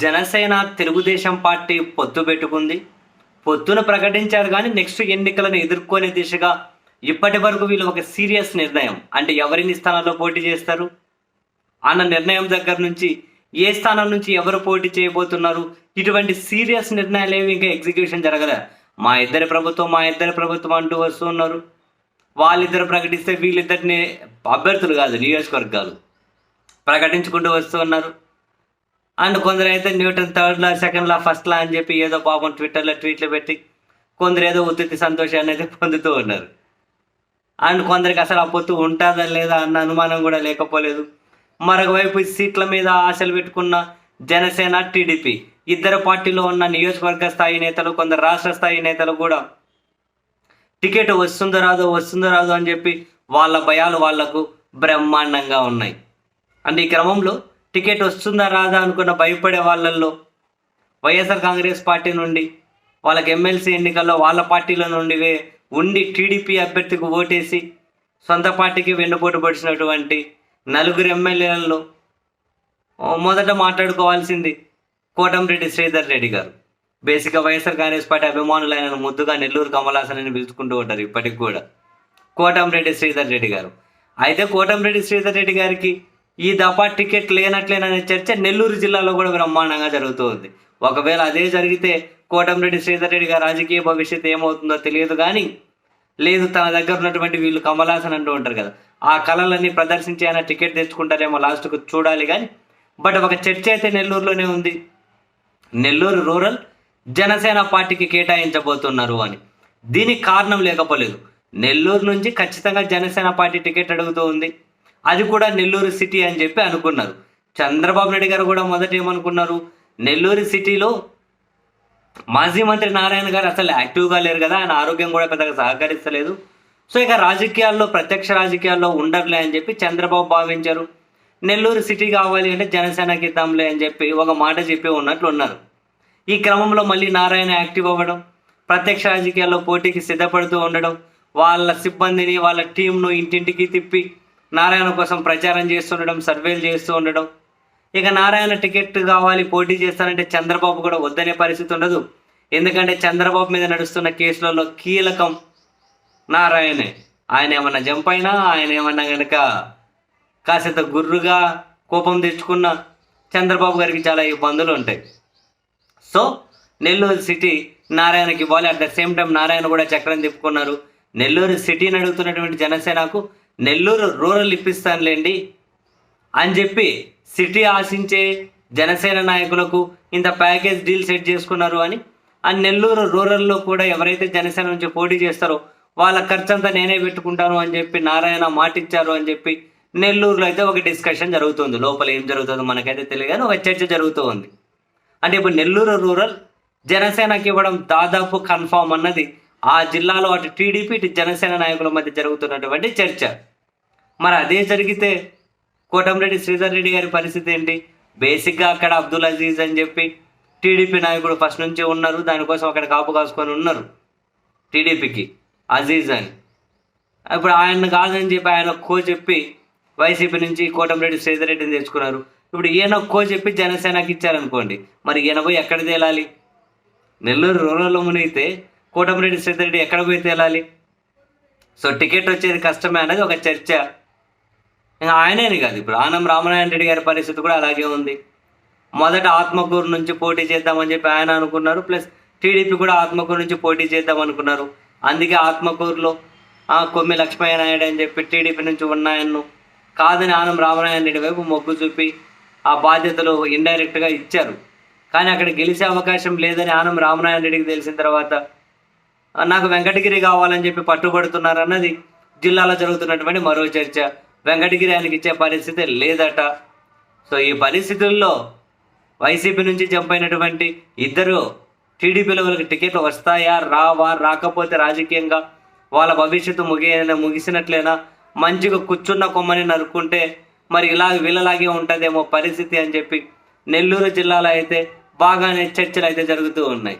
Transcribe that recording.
Janasena Telugu Desam party పొత్తు పెట్టుకుంది. పొత్తును ప్రకటించారు కానీ నెక్స్ట్ ఎన్నికలను ఎదుర్కొనే దిశగా ఇప్పటి వరకు వీళ్ళు ఒక సీరియస్ నిర్ణయం అంటే ఎవరిని స్థానాల్లో పోటీ చేస్తారు అన్న నిర్ణయం దగ్గర నుంచి ఏ స్థానం నుంచి ఎవరు పోటీ చేయబోతున్నారు ఇటువంటి సీరియస్ నిర్ణయాలు ఏవి ఇంకా ఎగ్జిక్యూషన్ జరగలే. మా ఇద్దరి ప్రభుత్వం అంటూ వస్తూ ఉన్నారు. వాళ్ళిద్దరు ప్రకటిస్తే వీళ్ళిద్దరిని అభ్యర్థులు కాదు నియోజకవర్గాలు ప్రకటించుకుంటూ వస్తూ ఉన్నారు. అండ్ కొందరు అయితే న్యూటన్ థర్డ్లా సెకండ్లా ఫస్ట్లా అని చెప్పి ఏదో పాపం ట్విట్టర్లో ట్వీట్లు పెట్టి కొందరు ఏదో ఉత్తి సంతోషాన్ని అయితే పొందుతూ ఉన్నారు. అండ్ కొందరికి అసలు ఆ పొత్తు ఉంటుందా లేదా అన్న అనుమానం కూడా లేకపోలేదు. మరొకవైపు సీట్ల మీద ఆశలు పెట్టుకున్న జనసేన టీడీపీ ఇద్దరు పార్టీలో ఉన్న నియోజకవర్గ స్థాయి నేతలు కొందరు రాష్ట్ర స్థాయి నేతలు కూడా టికెట్ వస్తుందో రాదో అని చెప్పి వాళ్ళ భయాలు వాళ్లకు బ్రహ్మాండంగా ఉన్నాయి. అండ్ ఈ క్రమంలో టికెట్ వస్తుందా రాదా అనుకున్న భయపడే వాళ్ళల్లో వైఎస్ఆర్ కాంగ్రెస్ పార్టీ నుండి వాళ్ళకి ఎమ్మెల్సీ ఎన్నికల్లో వాళ్ళ పార్టీలో నుండి ఉండి టీడీపీ అభ్యర్థికి ఓటేసి సొంత పార్టీకి వెన్నుపోటు పడిచినటువంటి నలుగురు ఎమ్మెల్యేలలో మొదట మాట్లాడుకోవాల్సింది కోటంరెడ్డి శ్రీధర్ రెడ్డి గారు. బేసిక్గా వైఎస్ఆర్ కాంగ్రెస్ పార్టీ అభిమానులు ఆయన ముద్దుగా నెల్లూరు కమలాసన్ అని పిలుచుకుంటూ ఉంటారు ఇప్పటికి కూడా కోటంరెడ్డి శ్రీధర్ రెడ్డి గారు. అయితే కోటంరెడ్డి శ్రీధర్ రెడ్డి గారికి ఈ దఫా టికెట్ లేనట్లేననే చర్చ నెల్లూరు జిల్లాలో కూడా బ్రహ్మాండంగా జరుగుతూ ఉంది. ఒకవేళ అదే జరిగితే కోటంరెడ్డి శ్రీధర్ రెడ్డి గారి రాజకీయ భవిష్యత్తు ఏమవుతుందో తెలియదు కానీ లేదు తన దగ్గర ఉన్నటువంటి వీళ్ళు కమలాసన్ అంటూ ఉంటారు కదా ఆ కళలన్నీ ప్రదర్శించి ఆయన టికెట్ తెచ్చుకుంటారేమో లాస్ట్కు చూడాలి. కానీ బట్ ఒక చర్చ అయితే నెల్లూరులోనే ఉంది. నెల్లూరు రూరల్ జనసేన పార్టీకి కేటాయించబోతున్నారు అని. దీనికి కారణం లేకపోలేదు. నెల్లూరు నుంచి ఖచ్చితంగా జనసేన పార్టీ టికెట్ అడుగుతూ ఉంది. అది కూడా నెల్లూరు సిటీ అని చెప్పి అనుకున్నారు. చంద్రబాబు నాయుడు గారు కూడా మొదట ఏమనుకున్నారు, నెల్లూరు సిటీలో మాజీ మంత్రి నారాయణ గారు అసలు యాక్టివ్గా లేరు కదా, ఆయన ఆరోగ్యం కూడా పెద్దగా సహకరిస్తలేదు. సో ఇక ప్రత్యక్ష రాజకీయాల్లో ఉండర్లే అని చెప్పి చంద్రబాబు భావించారు. నెల్లూరు సిటీ కావాలి అంటే జనసేనకి ఇద్దాంలే అని చెప్పి ఒక మాట చెప్పి ఉన్నట్లు ఉన్నారు. ఈ క్రమంలో మళ్ళీ నారాయణ యాక్టివ్ అవ్వడం, ప్రత్యక్ష రాజకీయాల్లో పోటీకి సిద్ధపడుతూ ఉండడం, వాళ్ళ సిబ్బందిని వాళ్ళ టీంను ఇంటింటికి తిప్పి నారాయణ కోసం ప్రచారం చేస్తుండడం, సర్వేలు చేస్తూ ఉండడం. ఇక నారాయణ టికెట్ కావాలి పోటీ చేస్తానంటే చంద్రబాబు కూడా వద్దనే పరిస్థితి ఉండదు. ఎందుకంటే చంద్రబాబు మీద నడుస్తున్న కేసులలో కీలకం నారాయణే. ఆయన ఏమన్నా జంప్ అయినా ఆయన ఏమన్నా కనుక కాసేంత గుర్రుగా కోపం తెచ్చుకున్న చంద్రబాబు గారికి చాలా ఇబ్బందులు ఉంటాయి. సో నెల్లూరు సిటీ నారాయణకి ఇవ్వాలి. At the same time Narayana కూడా చక్రం తిప్పుకున్నారు. నెల్లూరు సిటీని అడుగుతున్నటువంటి జనసేనకు నెల్లూరు రూరల్ ఇప్పిస్తానులేండి అని చెప్పి సిటీ ఆశించే జనసేన నాయకులకు ఇంత ప్యాకేజ్ డీల్ సెట్ చేసుకున్నారు అని. ఆ నెల్లూరు రూరల్లో కూడా ఎవరైతే జనసేన నుంచి పోటీ చేస్తారో వాళ్ళ ఖర్చంతా నేనే పెట్టుకుంటాను అని చెప్పి నారాయణ మాటిచ్చారు అని చెప్పి నెల్లూరులో అయితే ఒక డిస్కషన్ జరుగుతుంది. లోపల ఏం జరుగుతుందో మనకైతే తెలియదు కానీ ఒక చర్చ జరుగుతూ ఉంది. అంటే ఇప్పుడు నెల్లూరు రూరల్ జనసేనకి ఇవ్వడం దాదాపు కన్ఫామ్ అన్నది ఆ జిల్లాలో అటు టీడీపీ ఇటు జనసేన నాయకుల మధ్య జరుగుతున్నటువంటి చర్చ. మరి అదే జరిగితే కోటంరెడ్డి శ్రీధర్ రెడ్డి గారి పరిస్థితి ఏంటి? బేసిక్గా అక్కడ అబ్దుల్ అజీజ్ అని చెప్పి టీడీపీ నాయకుడు ఫస్ట్ నుంచి ఉన్నారు, దానికోసం అక్కడ కాపు కాసుకొని ఉన్నారు టీడీపీకి అజీజ్ అని. ఇప్పుడు ఆయన కాదని చెప్పి ఆయన చెప్పి వైసీపీ నుంచి కోటంరెడ్డి శ్రీధర్ రెడ్డిని తెచ్చుకున్నారు. ఇప్పుడు ఈయన చెప్పి జనసేనకి ఇచ్చారనుకోండి, మరి ఈయన పోయి ఎక్కడ తేలాలి? నెల్లూరు రూరల్లో మునిగితే కోటంరెడ్డి శ్రీధర్ రెడ్డి ఎక్కడ పోయి తేలాలి? సో టికెట్ వచ్చేది కష్టమే అనేది ఒక చర్చ. ఇంకా ఆయనేని కాదు, ఇప్పుడు ఆనం రామనారాయణ రెడ్డి గారి పరిస్థితి కూడా అలాగే ఉంది. మొదట ఆత్మకూరు నుంచి పోటీ చేద్దామని చెప్పి ఆయన అనుకున్నారు, ప్లస్ టీడీపీ కూడా ఆత్మకూరు నుంచి పోటీ చేద్దాం అనుకున్నారు. అందుకే ఆత్మకూరులో కొమ్మి లక్ష్మయ్య నాయుడు అని చెప్పి టీడీపీ నుంచి ఉన్నాయన్ను కాదని ఆనం రామనారాయణ రెడ్డి వైపు మొగ్గు చూపి ఆ బాధ్యతలు ఇండైరెక్ట్గా ఇచ్చారు. కానీ అక్కడ గెలిచే అవకాశం లేదని ఆనం రామనారాయణ రెడ్డికి తెలిసిన తర్వాత నాకు వెంకటగిరి కావాలని చెప్పి పట్టుబడుతున్నారు అన్నది జిల్లాలో జరుగుతున్నటువంటి మరో చర్చ. వెంకటగిరి ఆయనకి ఇచ్చే పరిస్థితి లేదట. సో ఈ పరిస్థితుల్లో వైసీపీ నుంచి జంప్ అయినటువంటి ఇద్దరు టీడీపీలో వాళ్ళకి టికెట్లు వస్తాయా రాకపోతే రాజకీయంగా వాళ్ళ భవిష్యత్తు ముగిసినట్లేనా, మంచిగా కూర్చున్న కొమ్మని నరుక్కుంటే మరి వీళ్ళలాగే ఉంటుందేమో పరిస్థితి అని చెప్పి నెల్లూరు జిల్లాలో అయితే బాగానే చర్చలు అయితే జరుగుతూ ఉన్నాయి.